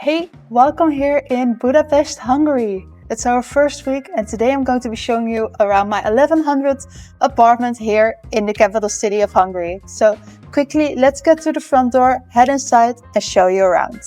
Hey, welcome here in Budapest, Hungary. It's our first week and today I'm going to be showing you around my 1100 apartment here in the capital city of Hungary. So quickly, let's get to the front door, head inside and show you around.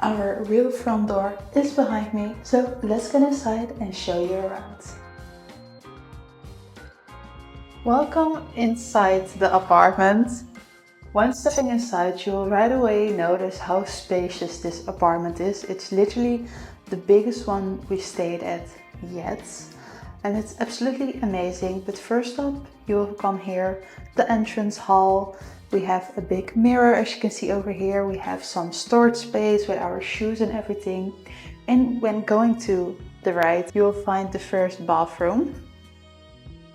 Our real front door is behind me, so let's get inside and show you around. Welcome inside the apartment. When stepping inside, you will right away notice how spacious this apartment is. It's literally the biggest one we stayed at yet, and it's absolutely amazing. But first up, you will come here, the entrance hall. We have a big mirror, as you can see over here. We have some storage space with our shoes and everything. And when going to the right, you will find the first bathroom.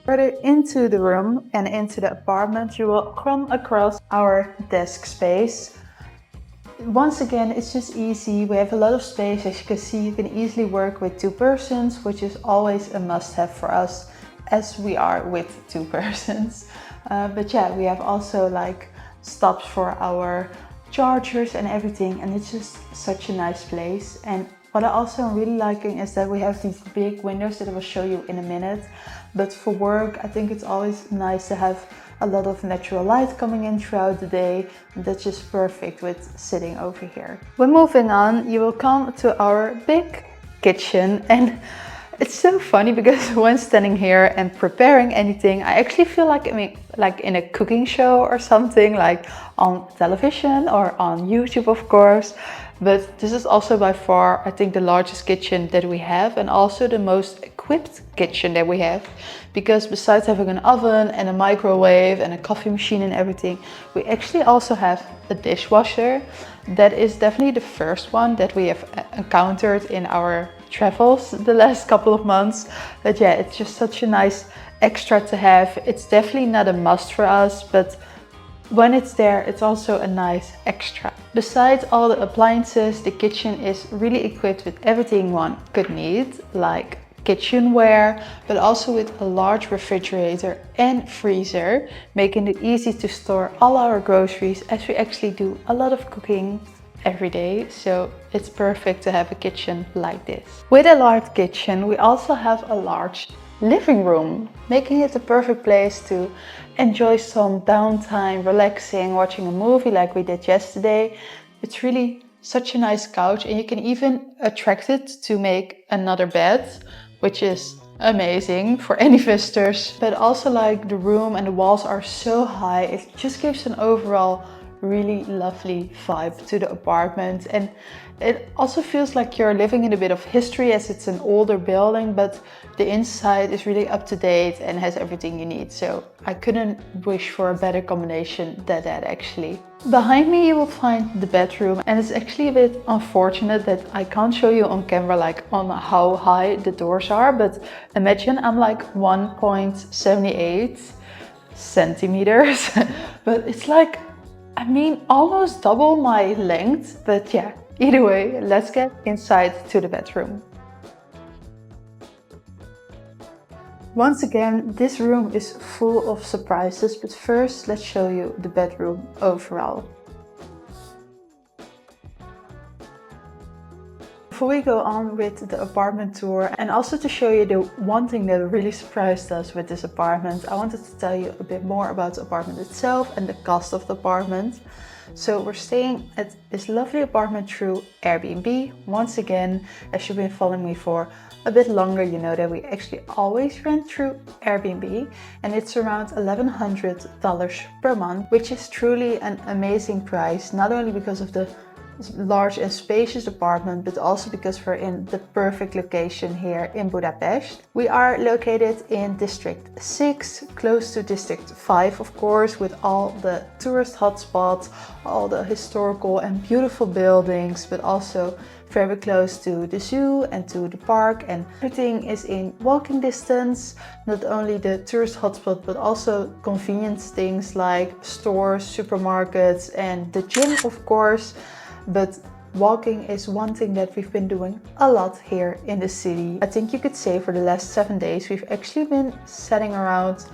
Further into the room and into the apartment, you will come across our desk space. Once again, it's just easy. We have a lot of space. As you can see, you can easily work with two persons, which is always a must-have for us, as we are with two persons. But yeah, we have also like stops for our chargers and everything, and it's just such a nice place. And what I also am really liking is that we have these big windows that I will show you in a minute. But for work, I think it's always nice to have a lot of natural light coming in throughout the day, and that's just perfect with sitting over here. When moving on, you will come to our big kitchen, and it's so funny because when standing here and preparing anything, I actually feel like like in a cooking show or something, like on television or on YouTube, of course. But this is also by far, I think, the largest kitchen that we have, and also the most equipped kitchen that we have, because besides having an oven and a microwave and a coffee machine and everything, we actually also have a dishwasher. That is definitely the first one that we have encountered in our travels the last couple of months. But yeah, it's just such a nice extra to have. It's definitely not a must for us, but when it's there, it's also a nice extra. Besides all the appliances, the kitchen is really equipped with everything one could need, like kitchenware, but also with a large refrigerator and freezer, making it easy to store all our groceries, as we actually do a lot of cooking every day. So it's perfect to have a kitchen like this. With a large kitchen, we also have a large living room, making it the perfect place to enjoy some downtime, relaxing, watching a movie like we did yesterday. It's really such a nice couch, and you can even attract it to make another bed, which is amazing for any visitors. But also, like, the room and the walls are so high, it just gives an overall really lovely vibe to the apartment, and it also feels like you're living in a bit of history, as it's an older building, but the inside is really up to date and has everything you need. So I couldn't wish for a better combination than that, actually. Behind me you will find the bedroom, and it's actually a bit unfortunate that I can't show you on camera like on how high the doors are, but imagine I'm like 1.78 centimeters but it's like, I mean, almost double my length. But yeah, either way, let's get inside to the bedroom. Once again, this room is full of surprises, but first let's show you the bedroom overall. Before we go on with the apartment tour, and also to show you the one thing that really surprised us with this apartment, I wanted to tell you a bit more about the apartment itself and the cost of the apartment. So we're staying at this lovely apartment through Airbnb. Once again, as you've been following me for a bit longer, you know that we actually always rent through Airbnb, and it's around $1,100 per month, which is truly an amazing price, not only because of the large and spacious apartment, but also because we're in the perfect location here in Budapest. We are located in District 6, close to District 5, of course, with all the tourist hotspots, all the historical and beautiful buildings, but also very close to the zoo and to the park, and everything is in walking distance. Not only the tourist hotspot, but also convenience things like stores, supermarkets, and the gym, of course. But walking is one thing that we've been doing a lot here in the city. I think you could say for the last 7 days we've actually been setting around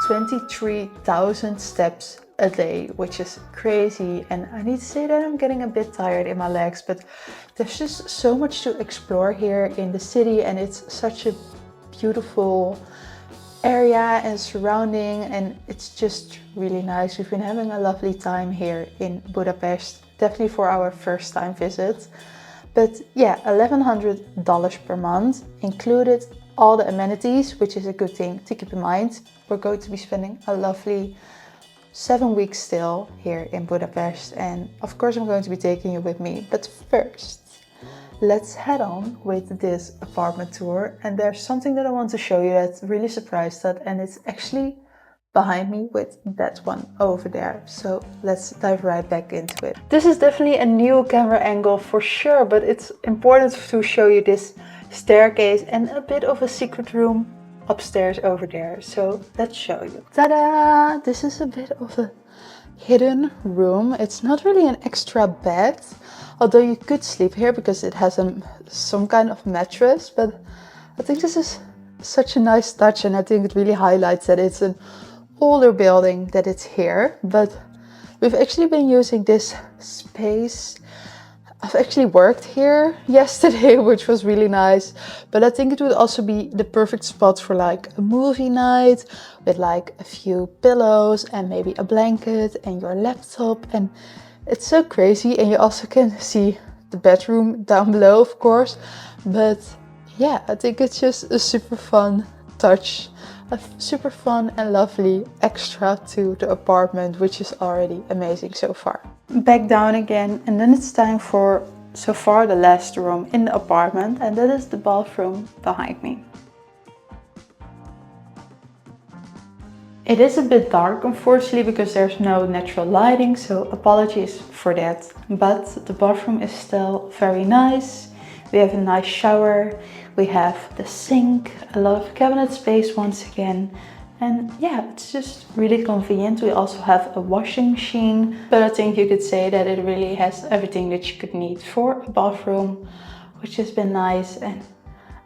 23,000 steps a day, which is crazy. And I need to say that I'm getting a bit tired in my legs, but there's just so much to explore here in the city, and it's such a beautiful area and surrounding, and it's just really nice. We've been having a lovely time here in Budapest, definitely for our first time visit. But yeah, $1,100 per month included all the amenities, which is a good thing to keep in mind. We're going to be spending a lovely 7 weeks still here in Budapest, and of course I'm going to be taking you with me. But first, let's head on with this apartment tour. And there's something that I want to show you that really surprised us, and it's actually behind me with that one over there. So let's dive right back into it. This is definitely a new camera angle for sure, but it's important to show you this staircase and a bit of a secret room upstairs over there. So let's show you. Ta-da! This is a bit of a hidden room. It's not really an extra bed, although you could sleep here because it has some kind of mattress. But I think this is such a nice touch, and I think it really highlights that it's an older building that it's here. But we've actually been using this space. I've actually worked here yesterday, which was really nice, but I think it would also be the perfect spot for like a movie night with like a few pillows and maybe a blanket and your laptop. And it's so crazy, and you also can see the bedroom down below, of course. But yeah, I think it's just a super fun touch, a super fun and lovely extra to the apartment, which is already amazing so far. Back down again, and then it's time for so far the last room in the apartment, and that is the bathroom behind me. It is a bit dark, unfortunately, because there's no natural lighting, so apologies for that. But the bathroom is still very nice. We have a nice shower, we have the sink, a lot of cabinet space once again. And yeah, it's just really convenient. We also have a washing machine, but I think you could say that it really has everything that you could need for a bathroom, which has been nice. And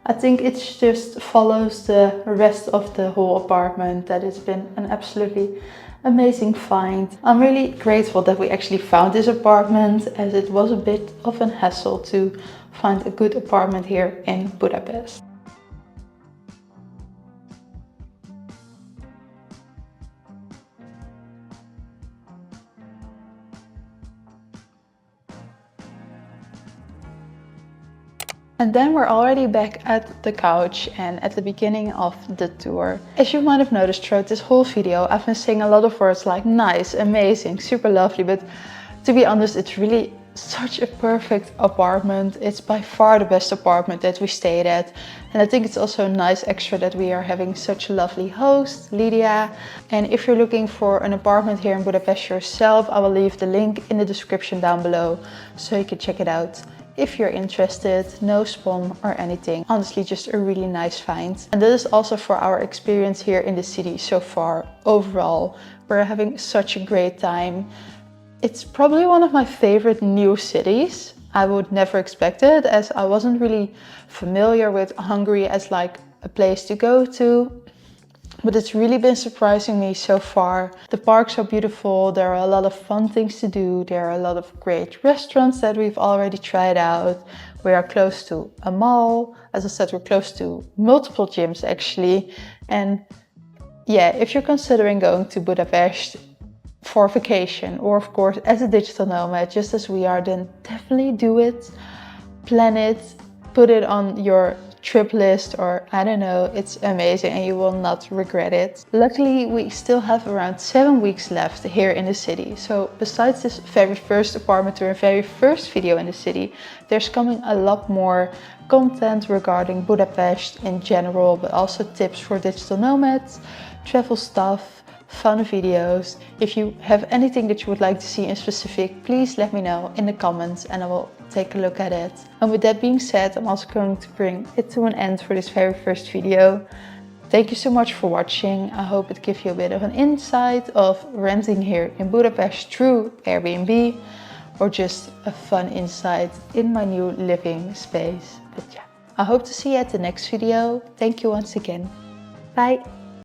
I think it just follows the rest of the whole apartment, that it's been an absolutely amazing find. I'm really grateful that we actually found this apartment, as it was a bit of a hassle to find a good apartment here in Budapest. And then we're already back at the couch and at the beginning of the tour. As you might have noticed throughout this whole video, I've been saying a lot of words like nice, amazing, super lovely, but to be honest, it's really such a perfect apartment. It's by far the best apartment that we stayed at. And I think it's also a nice extra that we are having such a lovely host, Lydia. And if you're looking for an apartment here in Budapest yourself, I will leave the link in the description down below so you can check it out. If you're interested, no spam or anything. Honestly, just a really nice find. And that is also for our experience here in the city so far. Overall, we're having such a great time. It's probably one of my favorite new cities. I would never expect it, as I wasn't really familiar with Hungary as like a place to go to. But it's really been surprising me so far. The parks are beautiful, there are a lot of fun things to do, there are a lot of great restaurants that we've already tried out. We are close to a mall. As I said, we're close to multiple gyms actually. And yeah, if you're considering going to Budapest, for vacation, or of course as a digital nomad, just as we are, then definitely do it. Plan it, put it on your trip list, or I don't know, it's amazing and you will not regret it. Luckily, we still have around 7 weeks left here in the city. So besides this very first apartment tour and very first video in the city, there's coming a lot more content regarding Budapest in general, but also tips for digital nomads, travel stuff, fun videos. If you have anything that you would like to see in specific, please let me know in the comments and I will take a look at it. And with that being said, I'm also going to bring it to an end for this very first video. Thank you so much for watching. I hope it gives you a bit of an insight of renting here in Budapest through Airbnb, or just a fun insight in my new living space. But yeah, I hope to see you at the next video. Thank you once again. Bye.